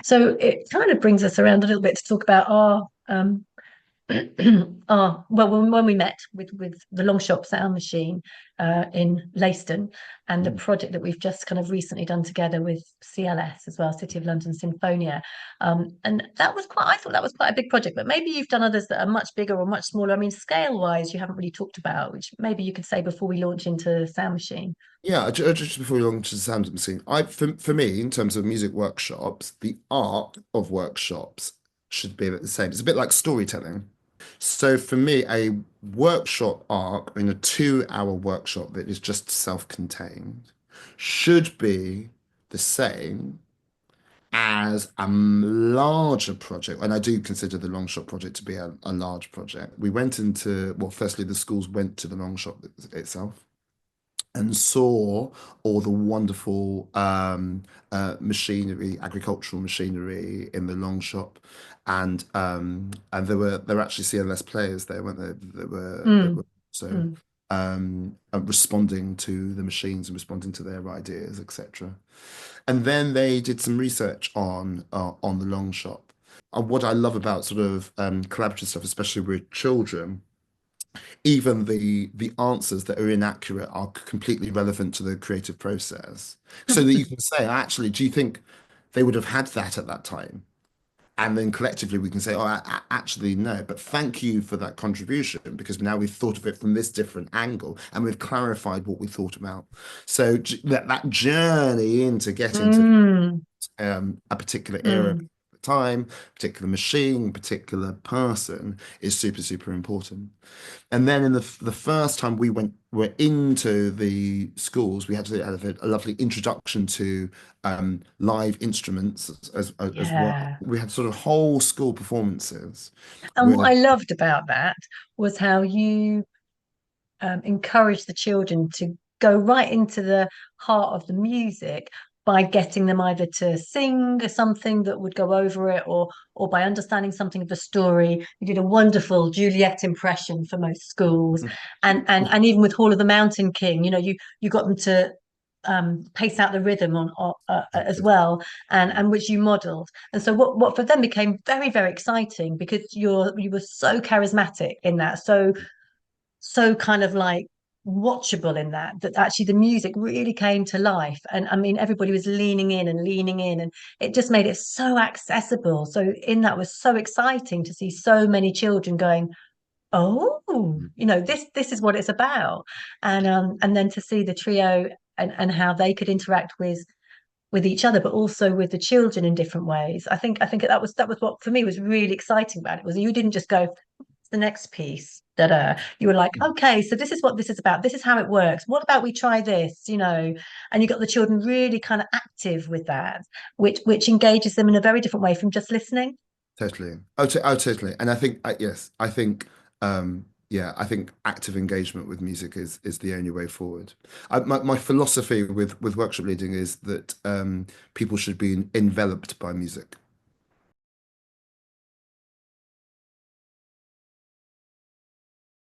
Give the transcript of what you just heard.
So it kind of brings us around a little bit to talk about our well, when we met with the Long Shop Sound Machine in Leiston, and the Mm. project that we've just kind of recently done together with CLS as well, City of London Sinfonia, and that was quite. I thought that was quite a big project. But maybe you've done others that are much bigger or much smaller. I mean, scale wise, you haven't really talked about, which maybe you could say before we launch into Sound Machine. Yeah, just before we launch the sound machine, for me, in terms of music workshops, the art of workshops should be the same. It's a bit like storytelling. So for me, a workshop arc, in a 2 hour workshop that is just self-contained, should be the same as a larger project. And I do consider the long shot project to be a large project. We went into, well, firstly, the schools went to the long shop itself and saw all the wonderful machinery, agricultural machinery in the long shop, and there were actually CLS players there, weren't there? That were Mm, so mm. responding to the machines and responding to their ideas, etc. And then they did some research on the long shop. And what I love about sort of collaborative stuff, especially with children, even the answers that are inaccurate are completely relevant to the creative process. So that you can say, actually, do you think they would have had that at that time? And then collectively we can say, oh, actually, no, but thank you for that contribution because now we've thought of it from this different angle and we've clarified what we thought about. So that journey into getting to Mm, a particular era, mm. time, particular machine, particular person is super, super important. And then in the first time were into the schools, we had to have a lovely introduction to live instruments as well. Yeah. We had sort of whole school performances And what with I loved about that was how you encourage the children to go right into the heart of the music by getting them either to sing something that would go over it, or by understanding something of the story. You did a wonderful Juliet impression for most schools, and even with Hall of the Mountain King, you got them to pace out the rhythm as well, and which you modelled. And so what for them became very, very exciting because you were so charismatic in that, so kind of like watchable in that actually the music really came to life. And I mean, everybody was leaning in, and it just made it so accessible. So in that was so exciting to see so many children going, oh, this is what it's about. And then to see the trio, and how they could interact with each other, but also with the children in different ways. I think that was what for me was really exciting about it, was you didn't just go the next piece that you were like, okay, so this is what this is about, this is how it works, what about we try this, and you got the children really kind of active with that, which engages them in a very different way from just listening. Totally. Oh, totally. And I think, yes, yeah, I think active engagement with music is the only way forward. My philosophy with workshop leading is that people should be enveloped by music.